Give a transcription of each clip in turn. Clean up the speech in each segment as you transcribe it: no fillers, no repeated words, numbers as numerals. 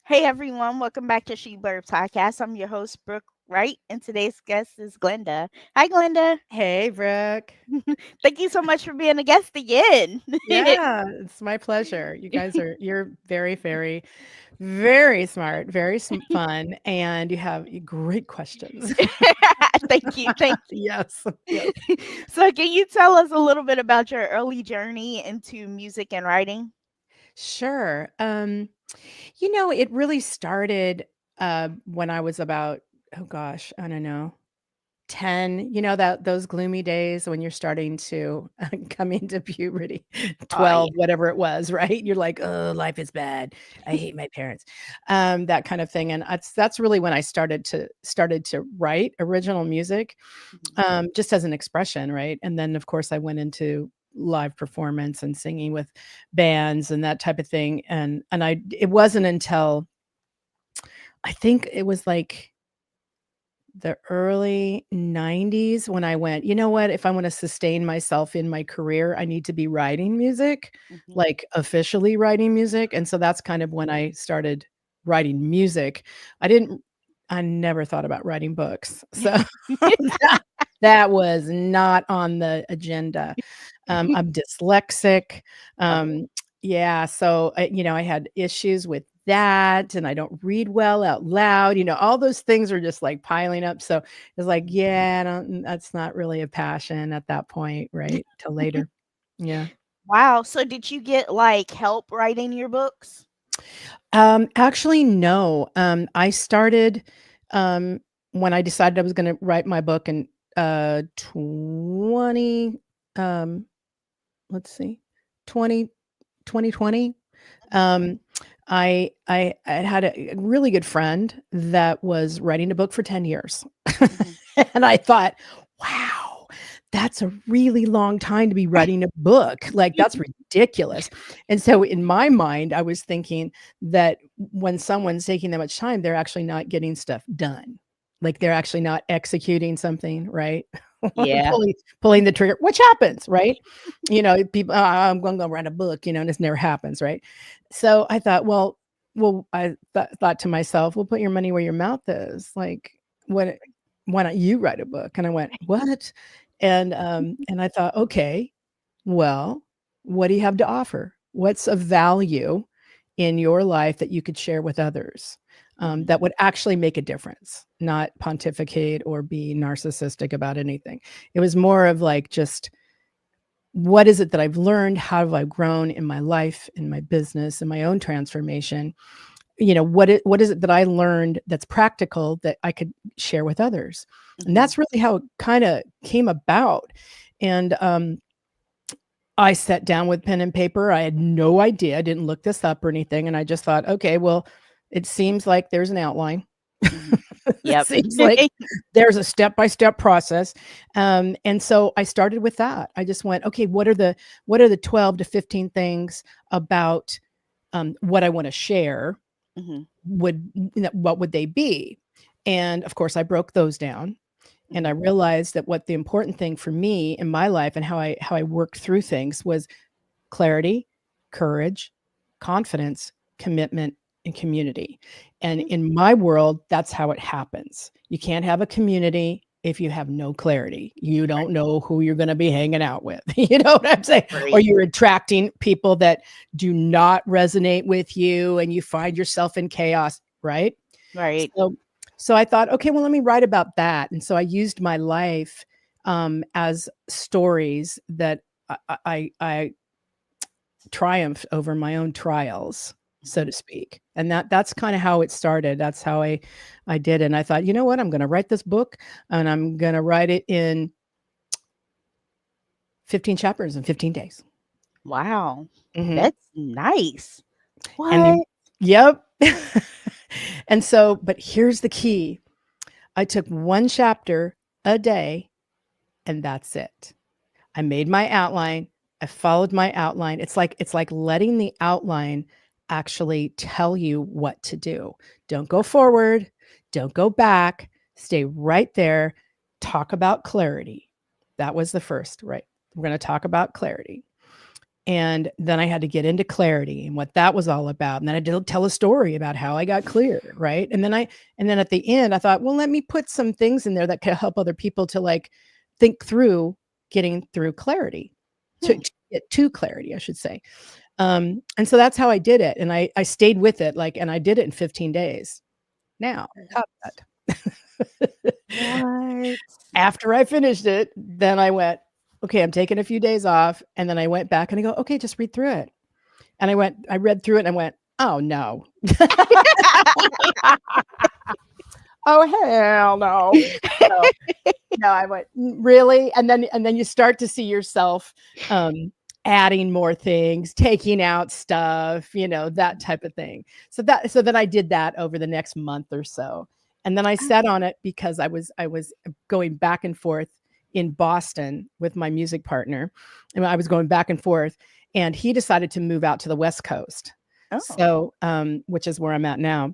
Hey everyone, welcome back to She Bird Podcast. I'm your host, Brooke Wright, and today's guest is Glenda. Hi, Glenda. Hey, Brooke. Thank you so much for being a guest again. Yeah, it's my pleasure. You're very, very, very smart, very fun, and you have great questions. Thank you. Thank Yes, yes. you. So, can you tell us a little bit about your early journey into music and writing? Sure. It really started when I was about, oh gosh, I don't know, 10, that those gloomy days when you're starting to come into puberty, Oh, yeah. 12, whatever it was, right? You're like, oh, life is bad. I hate my parents. That kind of thing. And that's really when I started to write original music, Mhm. just as an expression, right? And then of course I went into live performance and singing with bands and that type of thing. And it wasn't until I think it was like the early 90s when I went, "You know what? If I wanna sustain myself in my career, I need to be writing music, Mhm. like, officially writing music," and so that's kind of when I started writing music. I didn't I never thought about writing books, so that that was not on the agenda. I'm dyslexic, Oh. um, yeah, so, I had issues with that, and I don't read well out loud, all those things are just, like, piling up, so it's like, yeah, I don't that's not really a passion at that point, right, till later. Yeah. Wow. So, did you get like help writing your books? Actually, no, I started, um, when I decided I was gonna write my book in, 20, um, let's see, 20 2020. Um, I had a really good friend that was writing a book for 10 years. Mhm. And I thought, "Wow, that's a really long time to be writing a book, like, that's ridiculous." And so in my mind, I was thinking that when someone's taking that much time, they're actually not getting stuff done. Like, they're actually not executing something, right? Yeah. Pulling the trigger, which happens, right? People, I'm gonna go write a book," and this never happens, right? So I thought, I thought to myself, "Well, put your money where your mouth is. Like, what why don't you write a book?" And I went, "What?" And I thought, "Okay, well, what do you have to offer? What's of value in your life that you could share with others, Mhm. that would actually make a difference, not pontificate or be narcissistic about anything." It was more of like just what is it that I've learned? How have I grown in my life, in my business, in my own transformation? What is it that I learned that's practical that I could share with others? And Mhm. that's really how it kinda came about. And, I sat down with pen and paper. I had no idea. I didn't look this up or anything, and I just thought, "Okay, well, it seems like there's an outline." Mhm. It Yep. seems like there's a step-by-step process, and so I started with that. I just went, "Okay, what are the 12 to 15 things about, what I wanna share? Mhm. What would they be?" And, of course, I broke those down, and I Mhm. realized that what the important thing for me in my life and how I worked through things was clarity, courage, confidence, commitment, and community. And Mhm. in my world, that's how it happens. You can't have a community if you have no clarity. You don't know who you're going to be hanging out with. You know what I'm saying? Or Right. you're attracting people that do not resonate with you and you find yourself in chaos, right? Right. So so I thought, okay, well, let me write about that. And so I used my life as stories that I triumphed over my own trials, so Mhm. to speak. And that's kind of how it started. That's how I did it. And I thought, you know what? I'm going to write this book and I'm going to write it in 15 chapters in 15 days. Wow. Mhm. That's nice. And What? yep. And so, but here's the key. I took one chapter a day and that's it. I made my outline. I followed my outline. It's like letting the outline actually tell you what to do. Don't go forward, don't go back, stay right there. Talk about clarity. That was the first, right? we're going to talk about clarity. And then I had to get into clarity and what that was all about. And then I did tell a story about how I got clear, right? And then at the end, I thought, well, let me put some things in there that could help other people to like think through getting through clarity, Hmm. to get to clarity, I should say. And so that's how I did it. And I stayed with it, like, and I did it in 15 days. Now, top that. What? After I finished it, then I went, okay, I'm taking a few days off. And then I went back and I go, okay, just read through it. And I read through it and I went, oh no. Oh hell no. No. No, I went, really? And then you start to see yourself adding more things, taking out stuff, that type of thing. So then I did that over the next month or so. And then I sat on it because I was going back and forth in Boston with my music partner. And I was going back and forth, and he decided to move out to the West Coast. Oh. So which is where I'm at now.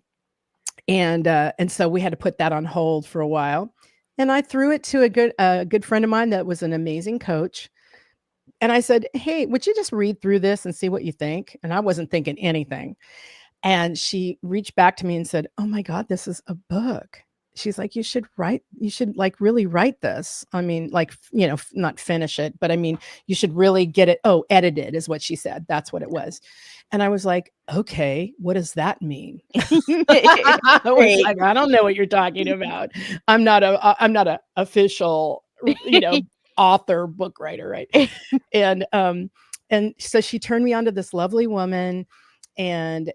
And so we had to put that on hold for a while. And I threw it to a good friend of mine that was an amazing coach. And I said, "Hey, would you just read through this and see what you think?" And I wasn't thinking anything. And she reached back to me and said, "Oh my God, this is a book." She's like, you should like really write this. I mean, like, not finish it, but I mean, you should really get it. Oh, edited is what she said. That's what it was. And I was like, okay, what does that mean? I was Right. like, I don't know what you're talking about. I'm not a official, author, book writer, right? And and so she turned me on to this lovely woman, and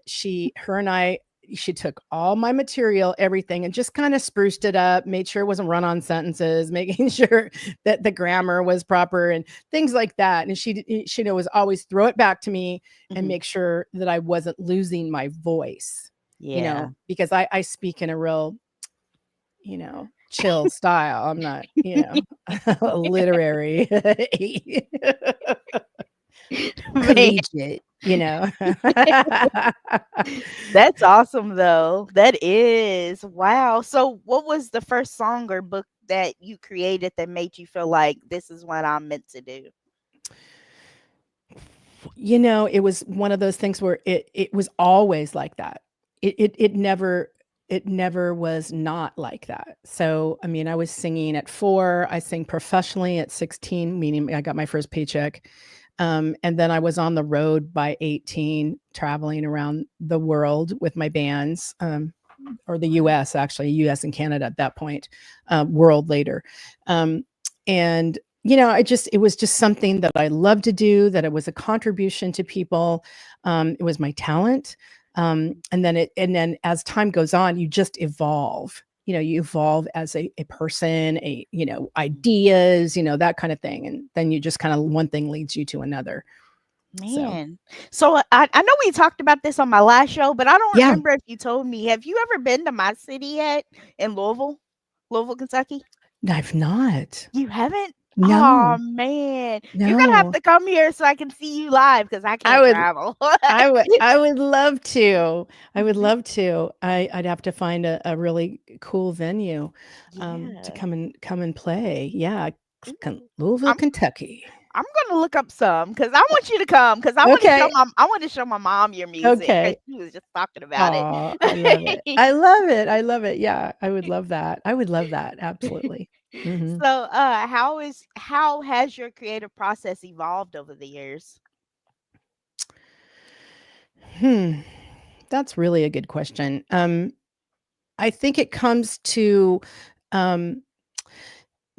her and I she took all my material, everything, and just kind of spruced it up, made sure it wasn't run on sentences, making sure that the grammar was proper and things like that. And she was always throw it back to me and Mhm. make sure that I wasn't losing my voice, Yeah. because I speak in a real, chill style. I'm not, literary Man, collegiate. that's awesome though. That is. Wow. So what was the first song or book that you created that made you feel like this is what I'm meant to do? It was one of those things where it was always like that. It never was not like that. So, I mean, I was singing at 4, I sang professionally at 16, meaning I got my first paycheck. And then I was on the road by 18, traveling around the world with my bands, or the US, actually, US and Canada at that point, world later. And it was just something that I love to do, that it was a contribution to people. It was my talent. And then as time goes on, you just evolve. You evolve as a person, ideas, that kind of thing. And then you just kind of, one thing leads you to another. So, Man. So I know we talked about this on my last show, but I don't yeah, remember if you told me. Have you ever been to my city yet in Louisville? Louisville, Kentucky? I've not. You haven't? Oh No, man. You're gonna have no. to come here so I can see you live because I I can't would travel. I would love to. I would Mhm. love to. I'd have to find a really cool venue, to Yeah. come and play. Yeah, Ooh. Louisville, I'm Kentucky. I'm gonna look up some because I want you to come because Okay, I want to show my mom your music because okay. she was just talking about it. Oh, I love it. I love it. I love it. Yeah, I would love that. I would love that. Absolutely. Mhm. So, how has your creative process evolved over the years? Hmm, that's really a good question. I think it comes to, um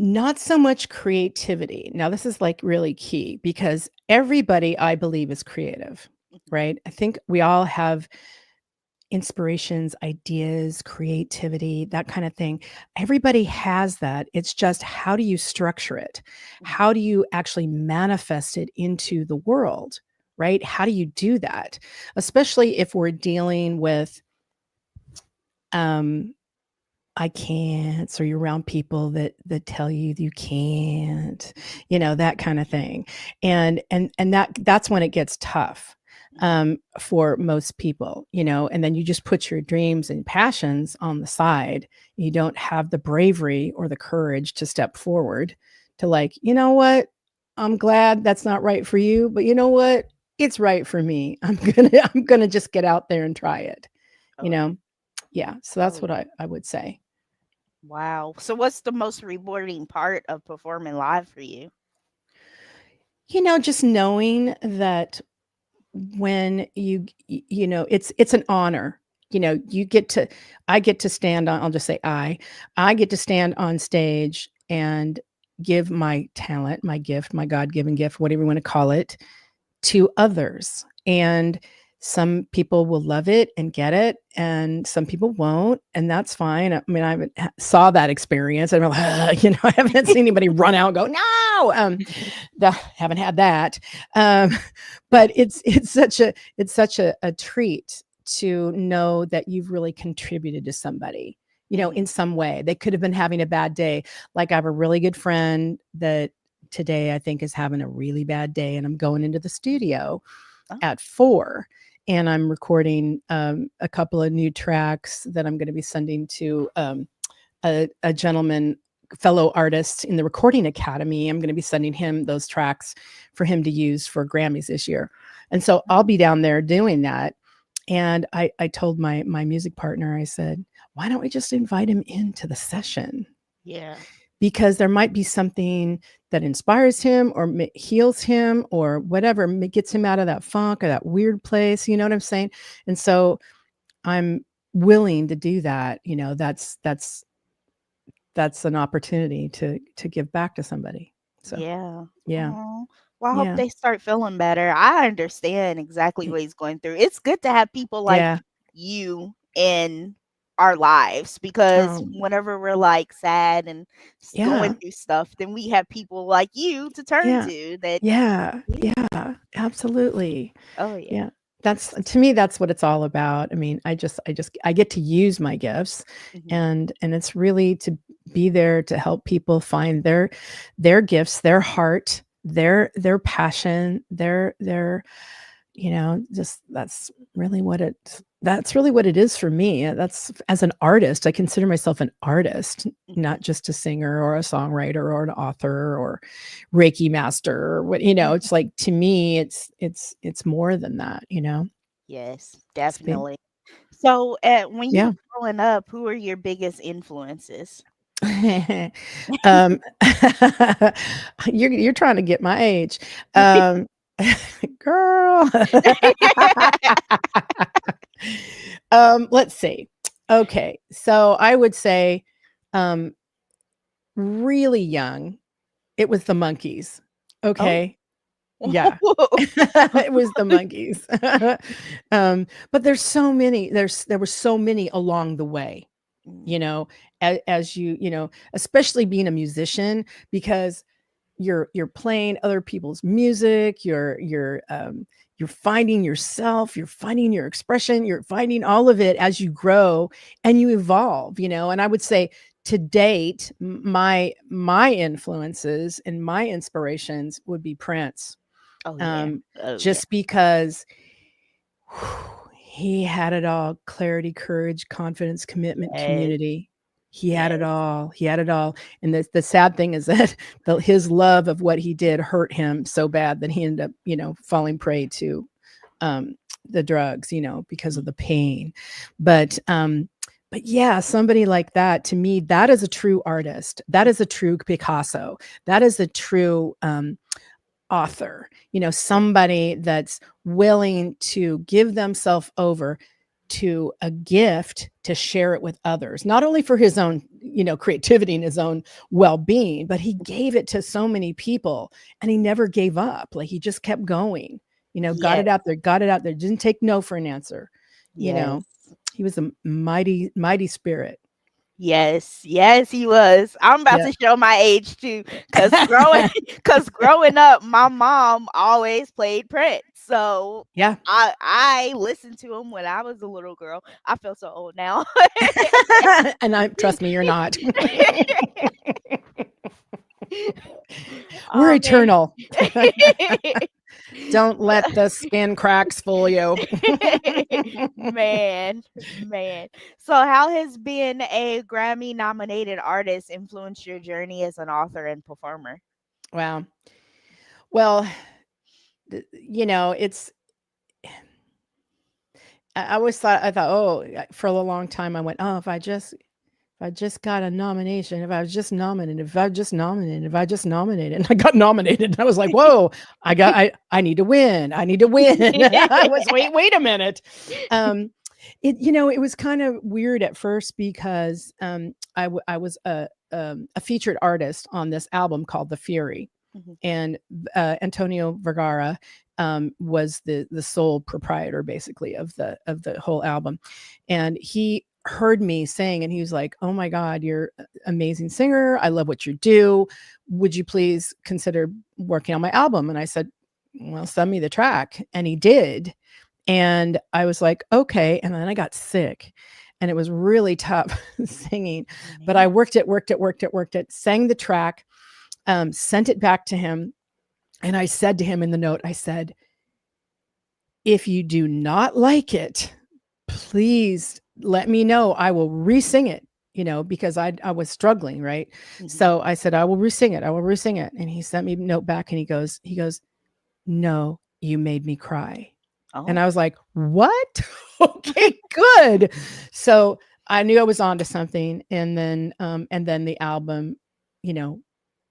not so much creativity. Now, this is like really key because everybody, I believe, is creative, Mhm, right? I think we all have inspirations, ideas, creativity, that kind of thing. Everybody has that. It's just, how do you structure it? mhm, How do you actually manifest it into the world, right? How do you do that? Especially if we're dealing with, um, I can't, so you're around people that tell you you can't, that kind of thing. And that's when it gets tough, mhm. for most people, and then you just put your dreams and passions on the side. You don't have the bravery or the courage to step forward to, like, you know what? I'm glad that's not right for you, but you know what? It's right for me. I'm gonna just get out there and try it. You Oh yeah. know? Yeah. So Oh that's what yeah. I would say. Wow. So what's the most rewarding part of performing live for you? Just knowing that when it's an honor. You get to I get to stand on I'll just say I get to stand on stage and give my talent, my gift, my God-given gift, whatever you want to call it, to others. And some people will love it and get it, and some people won't, and that's fine. I mean, I haven't saw that experience. I'm like, I haven't seen anybody run out and go, no. Haven't had that. Um, but it's such a treat to know that you've really contributed to somebody, in Mhm. some way. They could have been having a bad day. Like I have a really good friend that today I think is having a really bad day, and I'm going into the studio Oh, at 4 and I'm recording a couple of new tracks that I'm going to be sending to a gentleman, fellow artist in the Recording Academy. I'm going to be sending him those tracks for him to use for Grammys this year. And so I'll be down there doing that. And I told my music partner, I said, why don't we just invite him into the session? yeah. Because there might be something that inspires him or heals him or whatever, gets him out of that funk or that weird place. You know what I'm saying? And so I'm willing to do that. That's an opportunity to give back to somebody. So, Yeah. yeah. Oh. Well, I hope Yeah. they start feeling better. I understand exactly y- what he's going through. It's good to have people like Yeah. you in our lives because Um, whenever we're like sad and going yeah. through stuff, then we have people like you to turn Yeah. to that. Yeah. Yeah. Yeah. Absolutely. Oh, yeah. Yeah. That's to me, that's what it's all about. I mean, I get to use my gifts, Mhm. and it's really to be there to help people find their gifts, their heart, their passion, their just that's really what it is for me. That's as an artist, I consider myself an artist, Mhm. not just a singer or a songwriter or an author or Reiki master or it's like to me it's more than that. Yes, It's big. definitely. So, when you Yeah. were growing up, who are your biggest influences? um you're trying to get my age. Um girl. Let's see. Okay. So I would say um really young, it was the monkeys. Oh. Okay. Yeah. It was the monkeys. But there were so many along the way, you Mm, know, as especially being a musician, because you're playing other people's music, you're finding yourself, you're finding your expression, you're finding all of it as you grow and you evolve. And I would say to date, my influences and my inspirations would be Prince. oh, yeah. um, Oh, yeah. just because he had it all: clarity, courage, confidence, commitment, Yes, community. He had it yes. all. He had it all. And the sad thing is that his love of what he did hurt him so bad that he ended up, falling prey to um, the drugs, because of Mm, the pain. But yeah, somebody like that, to me, that is a true artist. That is a true Picasso. That is a true author, yeah. somebody that's willing to give themselves over to a gift to share it with others, not only for his own, creativity and his own well-being, but he gave it to so many people and he never gave up. Like he just kept going, got Yes, it out there, got it out there, didn't take no for an answer. You know, yes. he was a mighty, mighty spirit. Yes, yes, he was. I'm about Yeah. to show my age too, cause growing cause growing up, my mom always played Prince, so Yeah. I listened to him when I was a little girl. I feel so old now. And trust me, you're not. We're Oh, man. eternal. Don't let the skin cracks fool you. Man, man. So how has being a Grammy-nominated artist influenced your journey as an author and performer? Wow. Well, it's I always thought oh, for a long time I went, oh, if I just got a nomination, if I was just nominated, if I just nominated, if I just nominated, and I got nominated, and I was like, whoa, I need to win. I need to win. I was wait a minute. It was kind of weird at first because I was a featured artist on this album called The Fury, Mhm. and Antonio Vergara was the sole proprietor basically of the whole album, and he heard me sing and he was like, "Oh my God, you're an amazing singer. I love what you do. Would you please consider working on my album?" And I said, "Well, send me the track," and he did. And I was like, okay. And then I got sick and it was really tough singing, but I Man. worked it, sang the track, sent it back to him. And I said to him in the note, I said, if you do not like it, please let me know. I will re-sing it, because I was struggling, right? Mhm. So I said, I will re-sing it. I will re-sing it. And he sent me a note back and he goes, no, you made me cry. And Oh. I was like, "What? Okay, good." So I knew I was onto something, and then the album, you know,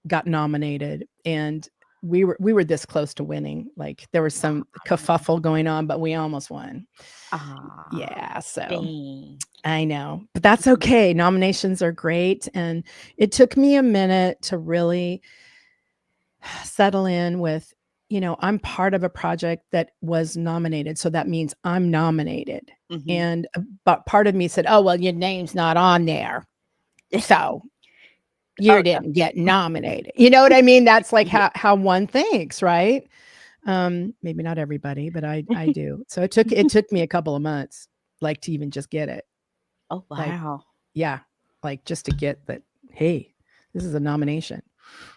got nominated, and we were this close to winning. Like there was some Wow. kerfuffle going on, but we almost won. Ah, Yeah, so dang. I know, but that's okay. Nominations are great, and it took me a minute to really settle in with, I'm part of a project that was nominated. So that means I'm nominated. Mhm. And but part of me said, oh, well, your name's not on there. So Oh, you no. didn't get nominated. You know what I mean? That's like Yeah. how one thinks, right? Maybe not everybody, but I do. So it took me a couple of months, like to even just get it. Oh, Like, wow. yeah, like just to get that, hey, this is a nomination.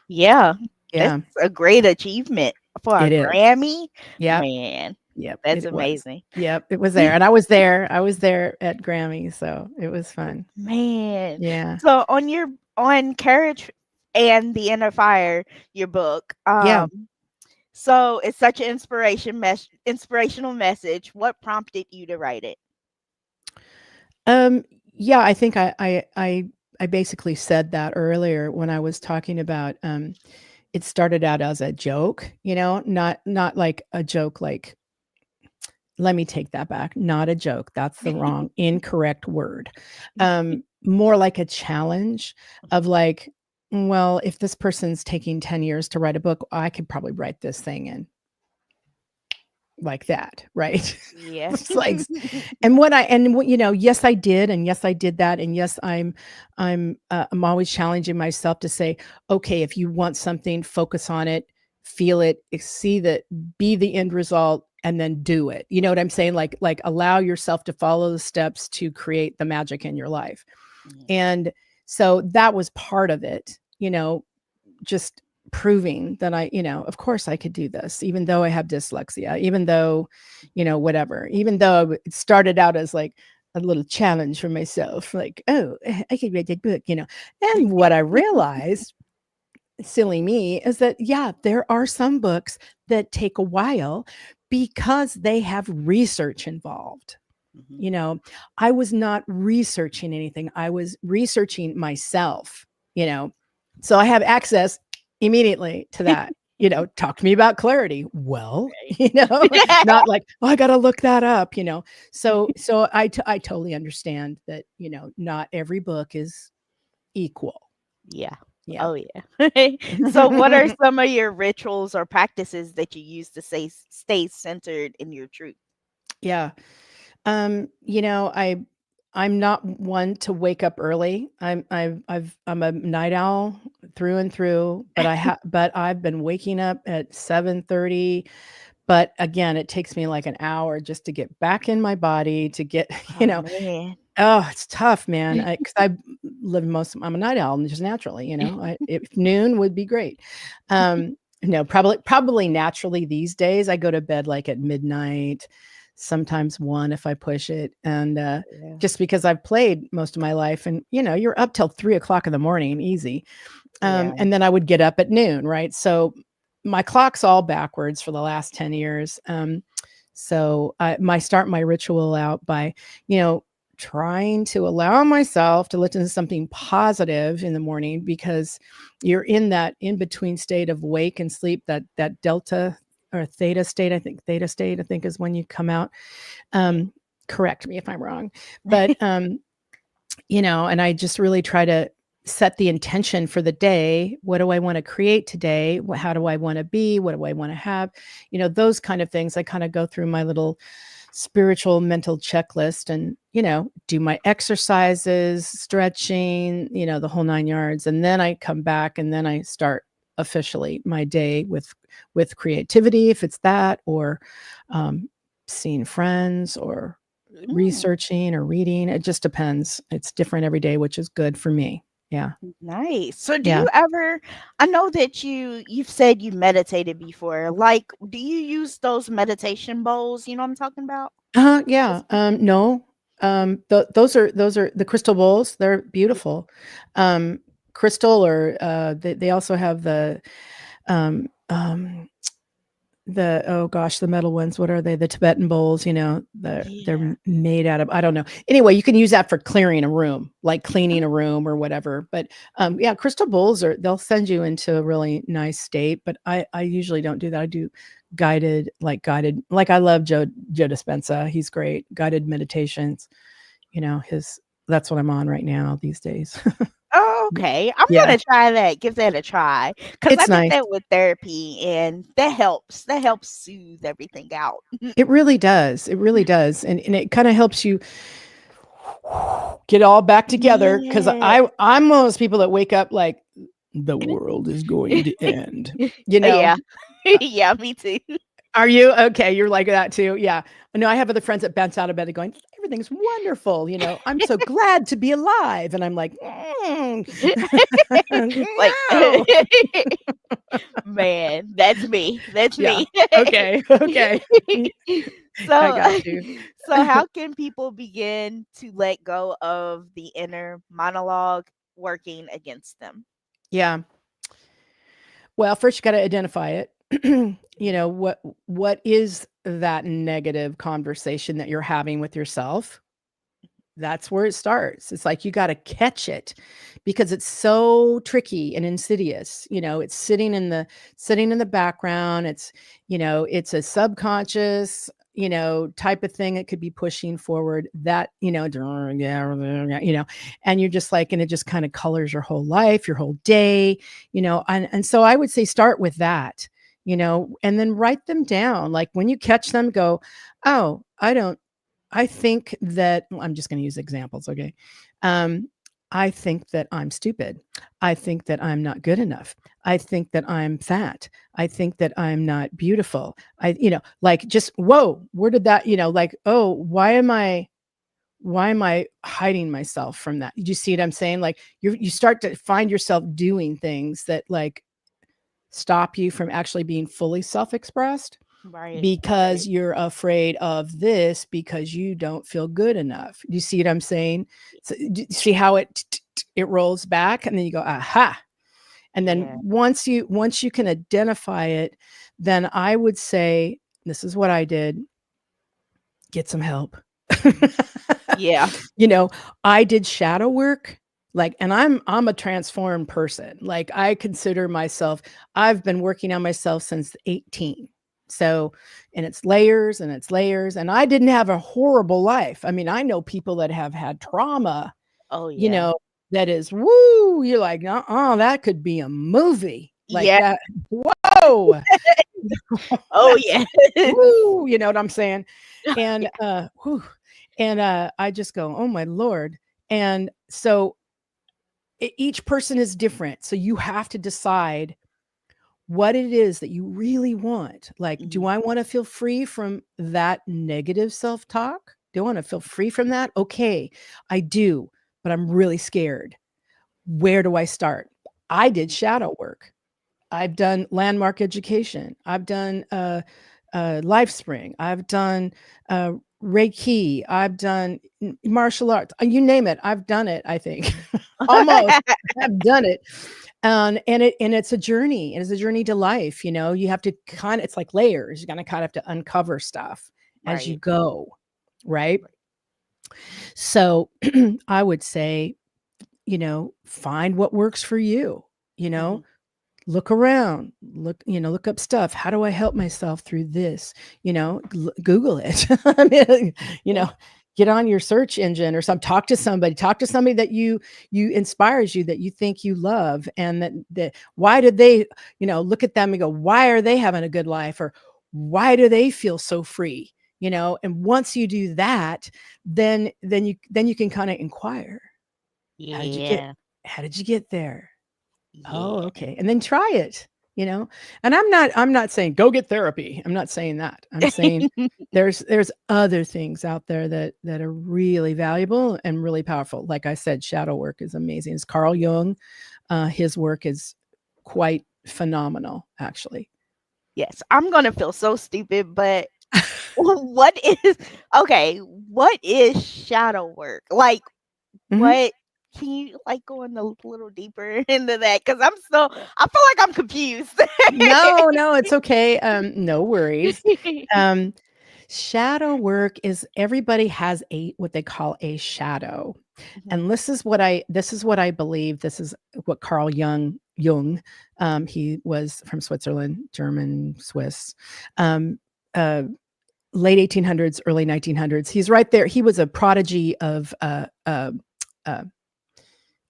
Yeah, that's Yeah, a great achievement for a it is. Grammy. Yep. Man, Yep, that's it was. amazing. Yep, it was there, and I was there at Grammy, so it was fun. Man. Yeah. So on Courage and the Inner Fire, your book, Yeah. so it's such an inspirational message. What prompted you to write it? Um, yeah, I think I basically said that earlier when I was talking about, it started out as a joke, not like a joke like let me take that back, not a joke, that's the wrong incorrect word. More like a challenge of like, well, if this person's taking 10 years to write a book, I could probably write this thing in like that, right? Yeah. It's like, and yes, I did, and yes, I did that, and yes, I'm always challenging myself to say, okay, if you want something, focus on it, feel it, see that, be the end result, and then do it. You know what I'm saying? Like allow yourself to follow the steps to create the magic in your life. Mm, And so that was part of it, just proving that of course I could do this, even though I have dyslexia, even though, whatever, even though it started out as like a little challenge for myself, like, oh, I could write that book. And what I realized, silly me, is that, yeah, there are some books that take a while because they have research involved. mhm. You know, I was not researching anything. I was researching myself, you know. So I have access immediately to that. Talk to me about clarity. Well, Right. not like, oh, I got to look that up, So I totally understand that, not every book is equal. Yeah. Yeah. Oh, yeah. So what are some of your rituals or practices that you use to stay centered in your truth? Yeah. I'm not one to wake up early. I'm a night owl through and through, but I've been waking up at 7:30. But again, it takes me like an hour just to get back in my body to get, Oh, man. oh, it's tough, man. Because I live I'm a night owl just naturally, if noon would be great. No, probably naturally these days I go to bed like at midnight, sometimes 1 if I push it, and, Yeah. just because I've played most of my life and, you're up till 3 o'clock in the morning, easy. Yeah. And then I would get up at noon, right? So my clock's all backwards for the last 10 years. So I start my ritual out by, you know, trying to allow myself to listen to something positive in the morning, because you're in that in between state of wake and sleep, that delta or theta state. I think theta state, I think, is when you come out. Yeah. Correct me if I'm wrong, but you know, and I just really try to set the intention for the day. What do I want to create today? How do I want to be? What do I want to have? You know, those kind of things. I kind of go through my little spiritual mental checklist and, you know, do my exercises, stretching, you know, the whole 9 yards. And then I come back and then I start officially my day with creativity, if it's that, or seeing friends, or Mm, researching or reading. It just depends. It's different every day, which is good for me. Yeah. nice. So do Yeah. you ever, I know that you've said you meditated before. Like, do you use those meditation bowls? You know what I'm talking about? Yeah. No. Those are the crystal bowls. They're beautiful. Um, Crystal, or they also have um, um, the oh gosh, the metal ones. What are they? The Tibetan bowls. You know, they're Yeah. made out of, I don't know. Anyway, you can use that for clearing a room, like cleaning a room or whatever. But yeah, crystal bowls they'll send you into a really nice state. But I usually don't do that. I do guided, like I love Joe Dispenza. He's great. Guided meditations. You know, his that's what I'm on right now these days. Oh, okay. I'm Yeah, gonna try that. Give that a try because I it's did nice. that with therapy, and that helps. That helps soothe everything out. It really does. It really does. And it kind of helps you get all back together, because Yeah. I'm one of those people that wake up like the world is going to end. You know, Yeah. Yeah, me too. are you okay? You're like that too. Yeah. No, I have other friends that bounce out of bed going, everything's wonderful. You know, I'm so glad to be alive. And I'm like, Like, no. man, that's me. That's Yeah. me. Okay. Okay. I So, got you. so how can people begin to let go of the inner monologue working against them? Yeah. Well, first you got to identify it. You Mhm. know, what is that negative conversation that you're having with yourself? That's where it starts. It's like you got to catch it, because it's so tricky and insidious. You know, it's sitting in the background. It's, you know, it's a subconscious, you know, type of thing that could be pushing forward that, you know, you know, and you're just like, and it just kind of colors your whole life, your whole day, you know, and so I would say start with that, you know, and then write them down. Like when you catch them, go, oh, I think that, well, I'm just going to use examples, okay? Um, I think that I'm stupid. I think that I'm not good enough. I think that I'm fat. I think that I'm not beautiful. You know, like just, whoa, where did that, you know, like, oh, why am I hiding myself from that? You see what I'm saying? Like you start to find yourself doing things that like stop you from actually being fully self-expressed, Right, because right. you're afraid of this, because you don't feel good enough. You see what I'm saying? So, see how it rolls back, and then you go, aha. And then Yeah. once you can identify it, then I would say, this is what I did: get some help. Mhm. Yeah. You know, I did shadow work, like, and I'm a transformed person. Like I consider myself, I've been working on myself since 18. So, and it's layers and it's layers, and I didn't have a horrible life. I mean, I know people that have had trauma, Oh, you yeah. know, that is woo, you're like, "Uh-uh, that could be a movie." Like Yeah. that. Whoa. Oh, That's yeah. woo, you know what I'm saying? And, whew, and, I just go, "Oh my lord." And so each person is different. So you have to decide what it is that you really want. Like, do Mhm. I want to feel free from that negative self-talk? Do I want to feel free from that? Okay, I do, but I'm really scared. Where do I start? I did shadow work. I've done landmark education. I've done LifeSpring. I've done Reiki, I've done martial arts, you name it, I've done it, I think. Almost. I've done it. And it's a journey. It is a journey to life, you know. You have to kind of, it's like layers. You're gonna kind of have to uncover stuff as you Right. go, right? So I would say, you know, find what works for you, you know, Mhm. look around, look up stuff. How do I help myself through this? You know, Google it. I mean, you Yeah. know, get on your search engine or some talk to somebody that you inspires you, that you think you love, and that why did they, you know, look at them and go, why are they having a good life, or why do they feel so free? You know, and once you do that, then you can kind of inquire, how did you get Yeah. how did you get there? Oh, Yeah. okay. And then try it, you know? And I'm not saying go get therapy. I'm not saying that. I'm saying there's other things out there that are really valuable and really powerful. Like I said, shadow work is amazing. It's Carl Jung. His work is quite phenomenal, actually. Yes, I'm gonna feel so stupid, but what is okay, what is shadow work? Like, Mhm. what can you, like, go in a little deeper into that? Because I feel like I'm confused. No, no, it's okay. No worries. Um, Shadow work is, everybody has a what they call a shadow. Mhm, And this is what I believe. This is what Carl Jung, he was from Switzerland, German, Swiss, um, uh, late 1800s, early 1900s. He's right there. He was a prodigy of uh,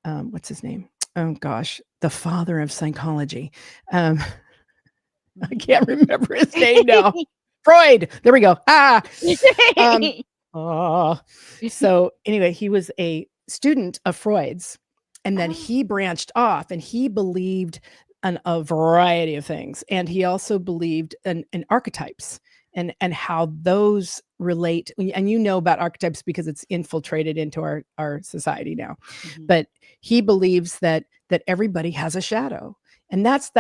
what's his name? Oh gosh, the father of psychology. Um, I mhm. can't remember his name now. Freud. There we go. Um, oh. So anyway, he was a student of Freud's, and then Oh, he branched off and he believed in a variety of things. And he also believed in archetypes and how those relate. And you know about archetypes because it's infiltrated into our society now. mhm, But he believes that everybody has a shadow, and that's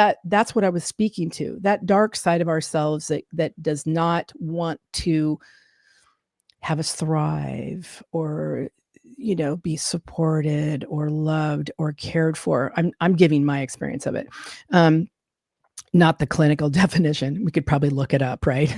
what I was speaking to, that dark side of ourselves that does not want to have us thrive, or be supported or loved or cared for. I'm giving my experience of it, um not the clinical definition. We could probably look it up, right?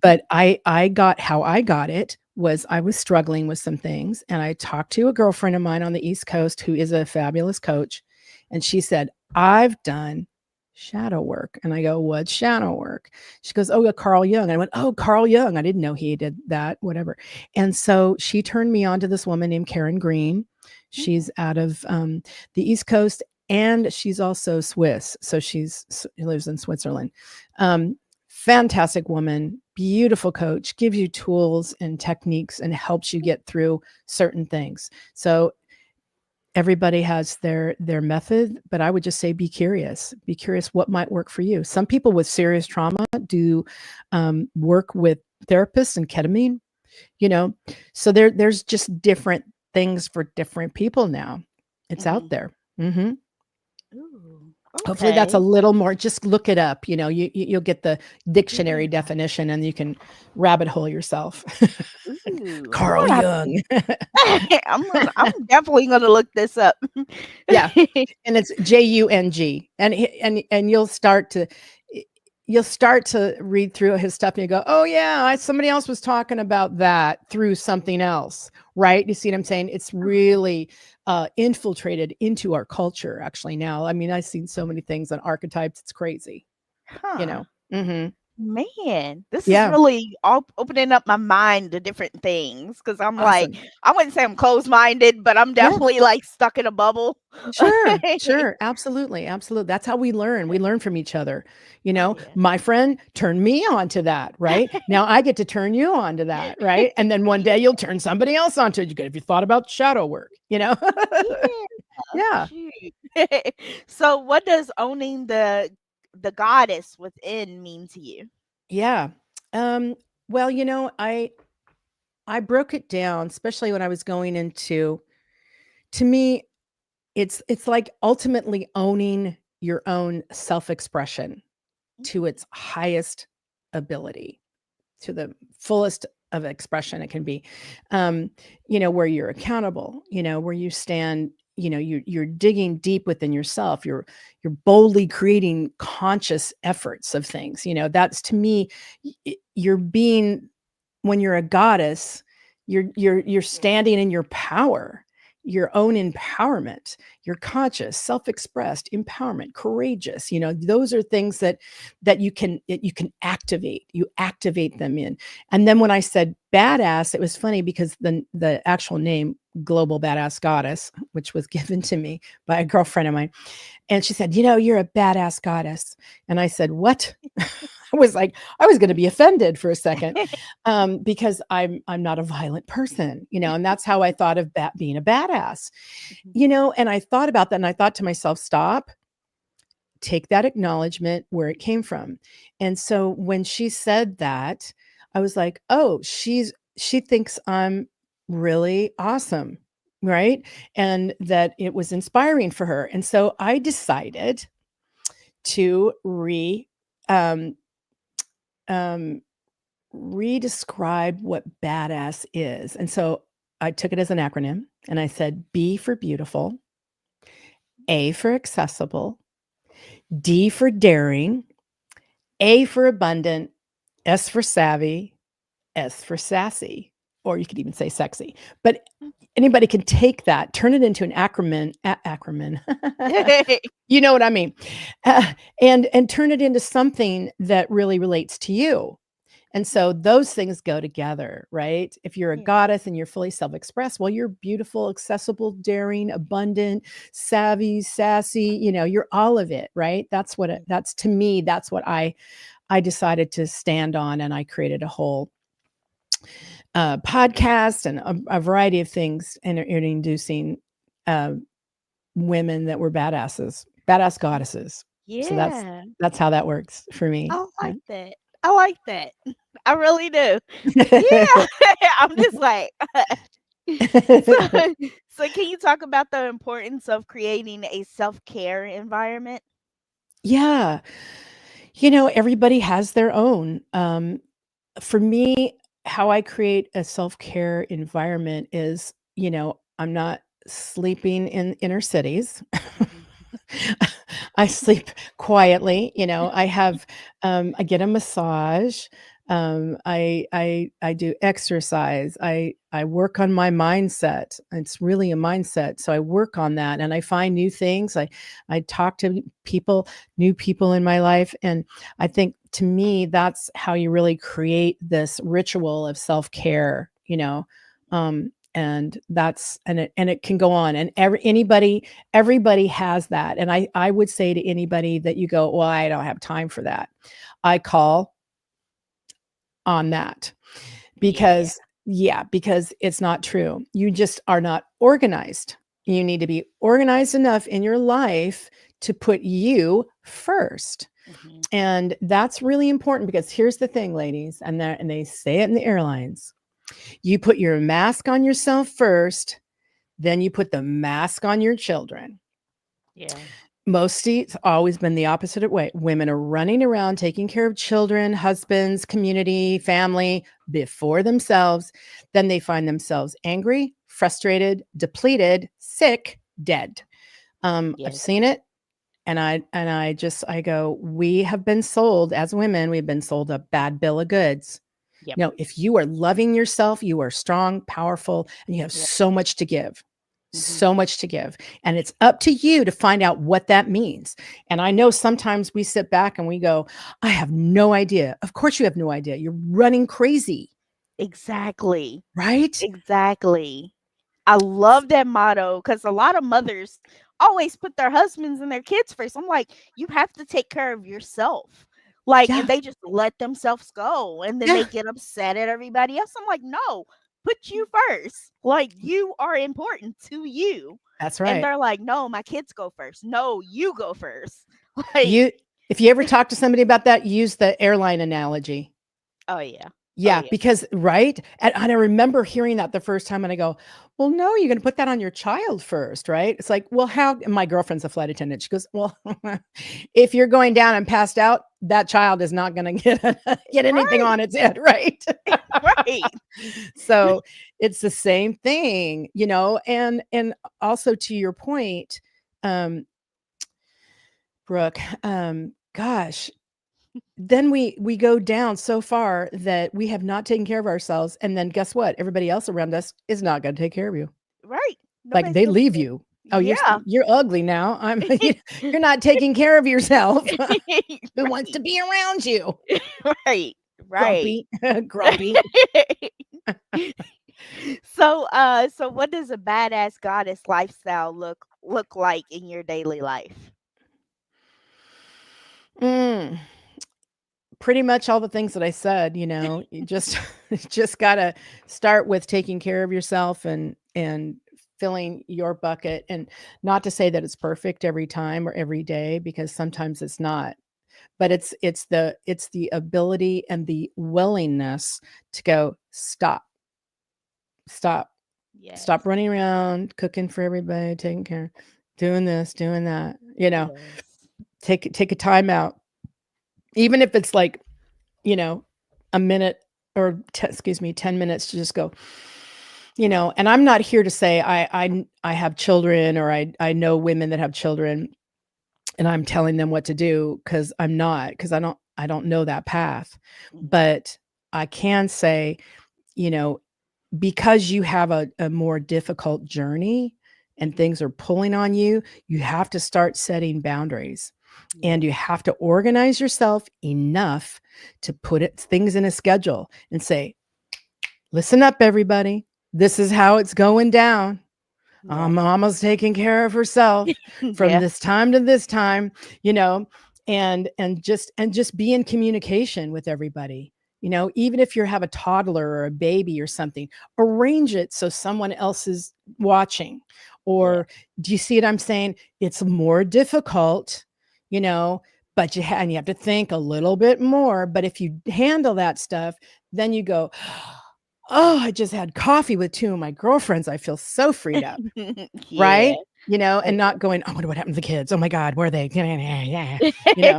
But I got how I got it was I was struggling with some things, and I talked to a girlfriend of mine on the East Coast who is a fabulous coach, and she said, "I've done shadow work." And I go, "What's shadow work?" She goes, "Oh, yeah, Carl Jung." I went, "Oh, Carl Jung. I didn't know he did that, whatever." And so she turned me on to this woman named Karen Green. mm, She's out of the East Coast, and she's also Swiss. So she lives in Switzerland. Um, Fantastic woman, beautiful coach, gives you tools and techniques and helps you get through certain things. So everybody has their method, but I would just say be curious. Be curious what might work for you. Some people with serious trauma do work with therapists and ketamine. You know, so there's just different things for different people now. It's out mhm. there. Hmm. Ooh, Hopefully that's a okay. little more, just look it up, you'll get the dictionary Yeah. definition and you can rabbit hole yourself. Ooh, I'm Carl gonna have Jung. I'm definitely gonna look this up. Yeah, and it's Jung, and you'll start to read through his stuff and you go, "Oh yeah, somebody else was talking about that through something else." Right? You see what I'm saying? It's really infiltrated into our culture actually now. I mean, I've seen so many things on archetypes, it's crazy, you Huh. know. Mhm. Man, this is Yeah. really opening up my mind to different things because I'm like, Awesome. I wouldn't say I'm closed minded, but I'm Yeah. definitely like stuck in a bubble. Sure, sure. Absolutely, absolutely. That's how we learn. We learn from each other. Oh yeah. My friend turned me on to that, right? Now I get to turn you on to that, right? And then one day you'll turn somebody else onto it. Have you thought about shadow work, you know? Yeah, Yeah, shoot. So what does owning the goddess within mean to you? yeah. Um, well, I broke it down, especially when I was going into, to me, it's like ultimately owning your own self-expression to Mm, its highest ability, to the fullest of expression it can be, where you're accountable, where you stand, you're digging deep within yourself. You're boldly creating conscious efforts of things. That's to me, you're being, when you're a goddess, you're standing in your power, your own empowerment. You're conscious, self-expressed, empowerment, courageous. Those are things that you can activate. You activate them in. And then when I said badass, it was funny because the actual name, Global Badass Goddess, which was given to me by a girlfriend of mine, and she said, you're a badass goddess. And I said, what? I was like, I was going to be offended for a second, because I'm not a violent person, and that's how I thought of being a badass, Mhm. and I thought about that, and I thought to myself, stop, take that acknowledgement where it came from. And so when she said that, I was like, oh, she thinks I'm really awesome, right? And that it was inspiring for her. And so I decided to um, um, redescribe what badass is. And so I took it as an acronym, and I said B for beautiful, A for accessible, D for daring, A for abundant, S for savvy, S for sassy, or you could even say sexy. But anybody can take that, turn it into an acronym. You know what I mean? And turn it into something that really relates to you. And so those things go together, right? If you're a Yeah. goddess and you're fully self-expressed, well, you're beautiful, accessible, daring, abundant, savvy, sassy, you're all of it, right? That's to me, that's what I decided to stand on, and I created a whole podcast and a variety of things, and introducing uh, women that were badass goddesses. So Yeah. that's how that works for me. I Yeah. like that. I like that. I really do. Yeah. I'm just like so so can you talk about the importance of creating a self-care environment? Yeah. Everybody has their own. For me, how I create a self-care environment is, I'm not sleeping in inner cities. Mhm. I sleep quietly, I get a massage. I do exercise. I work on my mindset. It's really a mindset. So I work on that, and I find new things. I talk to new people in my life. And I think, to me, that's how you really create this ritual of self-care, and it can go on, and everybody has that. And I would say to anybody that you go, well, I don't have time for that, I call on that, Yeah. because it's not true. You just are not organized. You need to be organized enough in your life to put you first. Mhm. And that's really important, because here's the thing, ladies, and they say it in the airlines. You put your mask on yourself first, then you put the mask on your children. Yeah. Mostly, it's always been the opposite way. Women are running around taking care of children, husbands, community, family before themselves. Then they find themselves angry, frustrated, depleted, sick, dead. I've Yes. seen it. And I go, we have been sold, as women, we've been sold a bad bill of goods. Yep. No, if you are loving yourself, you are strong, powerful, and you have Yep. so much to give. Mhm. So much to give. And it's up to you to find out what that means. And I know sometimes we sit back and we go, I have no idea. Of course, you have no idea. You're running crazy, Exactly. right? Exactly. I love that motto because a lot of mothers always put their husbands and their kids first. I'm like, you have to take care of yourself. Like, and Yeah. they just let themselves go and then Yeah. they get upset at everybody else. I'm like, no, put you first. Like, you are important to you. That's And right. they're like, no, my kids go first. No, you go first. Like, You, if you ever talk to somebody about that, use the airline analogy. oh, yeah. Oh Yeah, yeah. because right? And I remember hearing that the first time and I go, "Well, no, you're gonna put that on your child first, right?" It's like, "Well, how" and my girlfriend's a flight attendant. She goes, "Well, if you're going down and passed out, that child is not gonna get get anything Right. on its head, right?" Right. So, it's the same thing, and also to your point, um, Brooke, gosh, then we go down so far that we have not taken care of ourselves, and then guess what? Everybody else around us is not gonna take care of you. Right. Like, Nobody's they gonna leave say, you. "Oh, yeah. you're ugly now. I'm you're not taking care of yourself. Who wants Right. to be around you? Right. Right. Grumpy, grumpy." So what does a badass goddess lifestyle look like in your daily life? Mm, pretty much all the things that I said, you just just gotta start with taking care of yourself and filling your bucket, and not to say that it's perfect every time or every day, because sometimes it's not. But it's the ability and the willingness to go, "Stop, stop, stop Yes. running around, cooking for everybody, taking care, doing this, doing that," you know? Yes. Take a time out, even if it's like, you know, a minute or excuse me, 10 minutes to just go, and I'm not here to say I have children, or I know women that have children and I'm telling them what to do, because I'm not, because I don't know that path. Mhm. But I can say, you know, because you have a more difficult journey and Mhm. things are pulling on you, you have to start setting boundaries, and Yes. you have to organize yourself enough to put things in a schedule and say, "Listen up, everybody. This is how it's going down. Yeah. Mama's taking care of herself from Yeah. this time to this time," you know, and just be in communication with everybody. Even if you have a toddler or a baby or something, arrange it so someone else is watching. Yeah. Or do you see what I'm saying? It's more difficult, you know, but and you have to think a little bit more. But if you handle that stuff, then you go, "Oh, I just had coffee with two of my girlfriends. I feel so freed up." Yeah. Right? Oh, And not going, "I wonder what happened to the kids. Oh my god, where are they?" You know? yeah.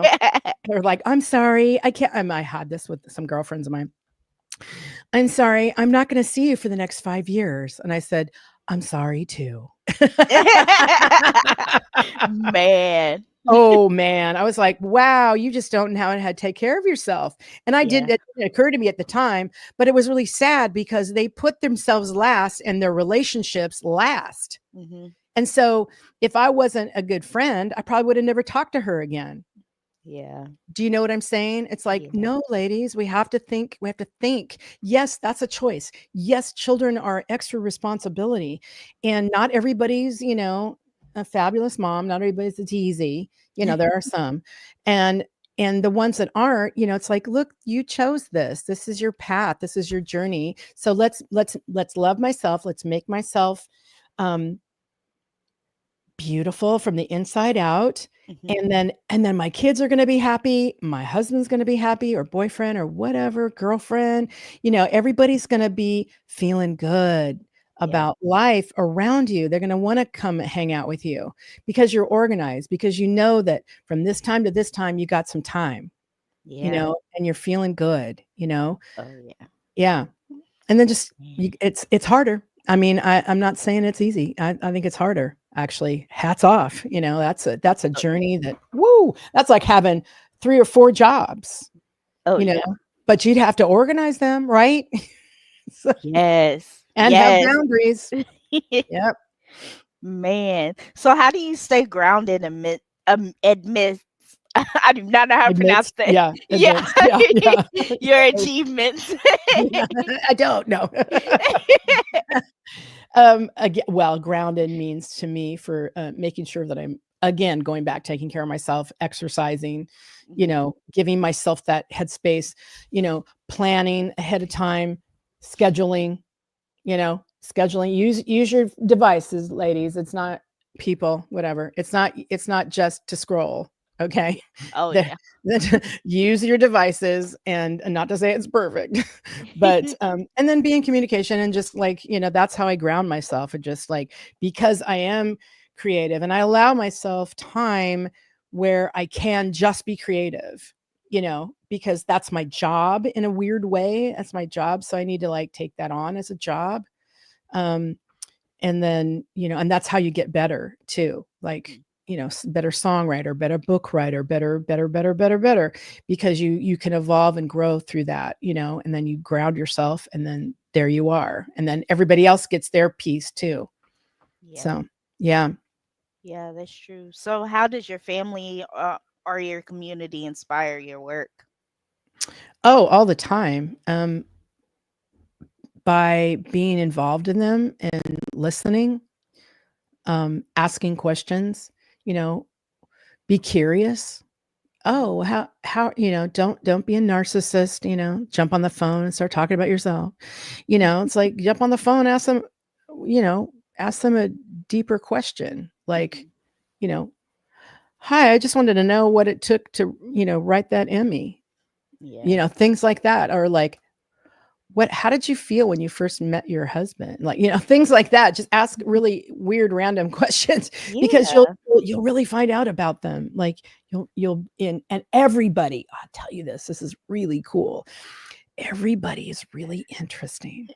They're like, "I'm sorry, I can't." I had this with some girlfriends of mine. "I'm sorry, I'm not gonna see you for the next 5 years." And I said, "I'm sorry too." Man. Oh, man. I was like, "Wow, you just don't know how to take care of yourself." And Yeah. it didn't occur to me at the time, but it was really sad because they put themselves last and their relationships last. Mhm. And so, if I wasn't a good friend, I probably would have never talked to her again. Yeah. Do you know what I'm saying? It's like, Yeah. "No, ladies, we have to think." Yes, that's a choice. Yes, children are extra responsibility, and not everybody's, a fabulous mom, not everybody's a teasy, there are some. And the ones that aren't, it's like, "Look, you chose this. This is your path. This is your journey. So let's love myself. Let's make myself um beautiful from the inside out, Mhm. and then my kids are gonna be happy, my husband's gonna be happy, or boyfriend, or whatever, girlfriend, everybody's gonna be feeling good Yeah. about life around you. They're gonna wanna come hang out with you because you're organized, because you know that from this time to this time, you got some time, Yeah. and you're feeling good, you know? Oh, yeah. Yeah. And then just Man. it's harder. I mean, I'm not saying it's easy. I think it's harder, actually. Hats off, that's a Oh, journey that woo, that's like having 3 or 4 jobs, oh, you know, yeah. but you'd have to organize them, right? So Yes. and have Yes. boundaries. Yep. Man. So how do you stay grounded amidst I do not know how to pronounce Amidst, that. yeah, Yeah. yeah, yeah. Your achievements. Yeah, I don't know. Well, grounded means to me for, making sure that I'm, again, going back, taking care of myself, exercising, Mhm. giving myself that headspace, planning ahead of time, scheduling, scheduling. Use your devices, ladies. It's not people, whatever. It's not just to scroll. Okay. Oh The- yeah. Use your devices, and not to say it's perfect, but and then be in communication, and just like, that's how I ground myself, and just like, because I am creative and I allow myself time where I can just be creative, because that's my job in a weird way. That's my job. So I need to like take that on as a job. Um, and then, and that's how you get better too. Like, better songwriter, better book writer, better, because you can evolve and grow through that, and then you ground yourself, and then there you are. And then everybody else gets their piece too. Yeah. So, yeah. Yeah, that's true. So, how does your family or your community inspire your work? Oh, all the time. By being involved in them and listening, asking questions, you know, be curious. Oh, how, don't be a narcissist, jump on the phone and start talking about yourself. It's like, jump on the phone, you know, ask them a deeper question. Like, Mhm. you know, hi, I just wanted to know what it took to, write that Emmy. Yeah. Things like that. Or like, how did you feel when you first met your husband? Like, things like that. Just ask really weird random questions, because you'll Yeah. you'll really find out about them. Like, you'll in and everybody, I'll tell you this, this is really cool. Everybody is really interesting.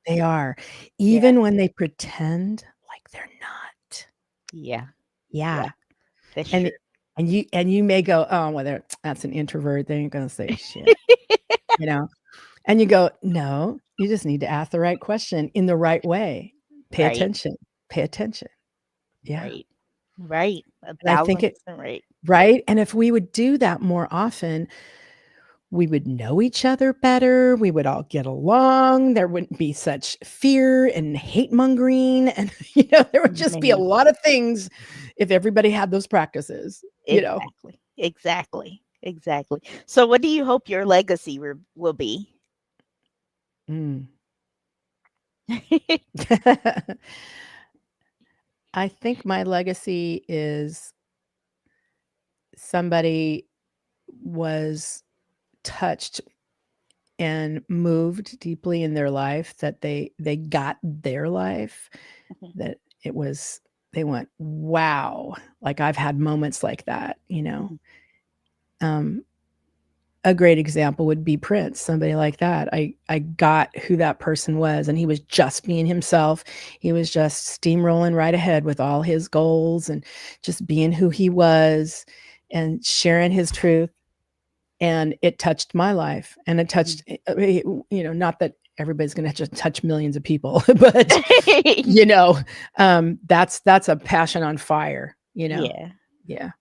They are. Yeah. Even when they pretend like they're not. Yeah. Yeah. Yeah. That's And true. and you may go, "Oh, well, that's an introvert. They ain't gonna say shit." You know? And you go, "No, you just need to ask the right question in the right way. Pay Right. attention. Pay attention." Yeah. Right. Right. A And I think thousand it percent right. right? And if we would do that more often, we would know each other better, we would all get along, there wouldn't be such fear and hate mongering, and, there would just be a Man. lot of things if everybody had those practices. Exactly. Exactly. Exactly. So, what do you hope your legacy will be? Mm. I think my legacy is somebody was touched and moved deeply in their life, that they got their life, Mhm. that it was they went, wow, like I've had moments like that. Mhm. um a great example would be Prince, somebody like that. I got who that person was, and he was just being himself. He was just steamrolling right ahead with all his goals, and just being who he was, and sharing his truth. And it touched my life, and it touched, not that everybody's going to just touch millions of people, but you know that's a passion on fire. Yeah. Yeah.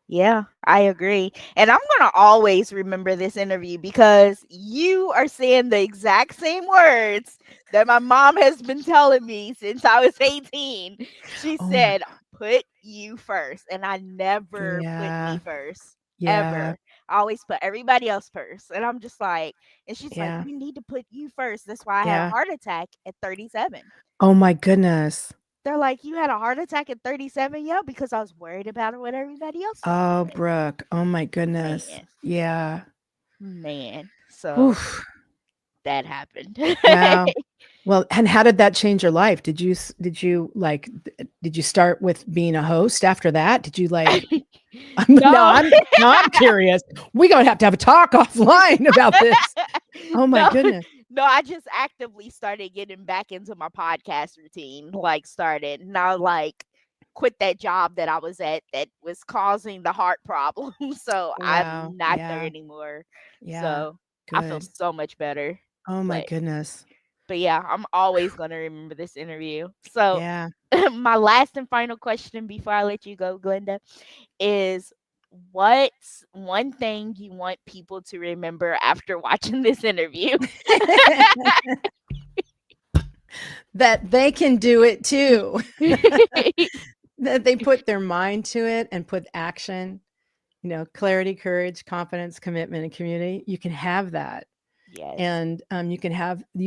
Yeah, I agree. And I'm going to always remember this interview because you are saying the exact same words that my mom has been telling me since I was 18. She Oh my said, put you first. And I never put me yeah. first, Yeah. ever. I always put everybody else first. And I'm just like, and she's like, Yeah. you need to put you first. That's why I had a Yeah. heart attack at 37. Oh my goodness. They're like, you had a heart attack at 37? Yeah, because I was worried about what everybody else was Oh, doing. Brooke. Oh my goodness. Man. Yeah. Man, so Oof. that happened. Wow. Well, and how did that change your life? Did you like did you start with being a host after that? Did you like now No. I'm curious. We're gonna have to have a talk offline about this. Oh my No, goodness. no, I just actively started getting back into my podcast routine, like, started, and I, like, quit that job that I was at that was causing the heart problem, so Wow. I'm not there Yeah. anymore, Yeah. so I feel Good. so much better, Oh my but goodness. yeah, I'm always gonna remember this interview. So, Yeah. my last and final question before I let you go, Glenda, is what's one thing you want people to remember after watching this interview? That they can do it too. That they put their mind to it and put action, clarity, courage, confidence, commitment, and community. You can have that. Yes. And you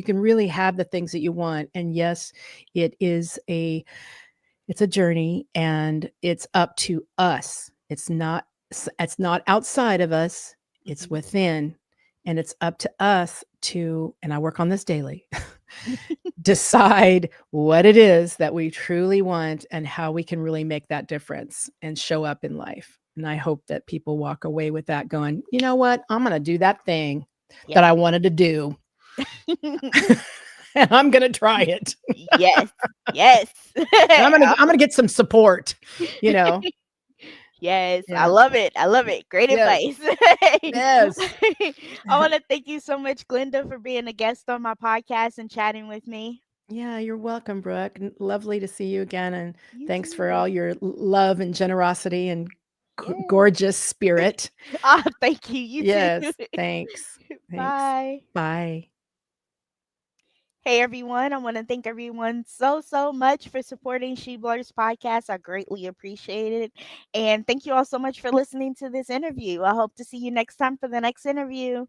can really have the things that you want. And yes, it is it's a journey, and it's up to us It's not outside of us, it's Mhm. within, and it's up to us to, and I work on this daily, decide what it is that we truly want and how we can really make that difference and show up in life. And I hope that people walk away with that going, you know what? I'm going to do that thing that Yeah. I wanted to do, and I'm going to try it. Yes. Yes. And I'm going to get some support, you know. Yes, I Yeah. love it. I love it. Great Yes. advice. Yes. I want to thank you so much, Glenda, for being a guest on my podcast and chatting with me. Yeah, you're welcome, Brooke. Lovely to see you again. And You thanks for all too. your love and generosity and Yes. gorgeous spirit. Ah, thank you. You too. Yes. Thanks. Thanks. Bye. Bye. Hey everyone, I want to thank everyone so much for supporting She Blurs podcast. I greatly appreciate it. And thank you all so much for listening to this interview. I hope to see you next time for the next interview.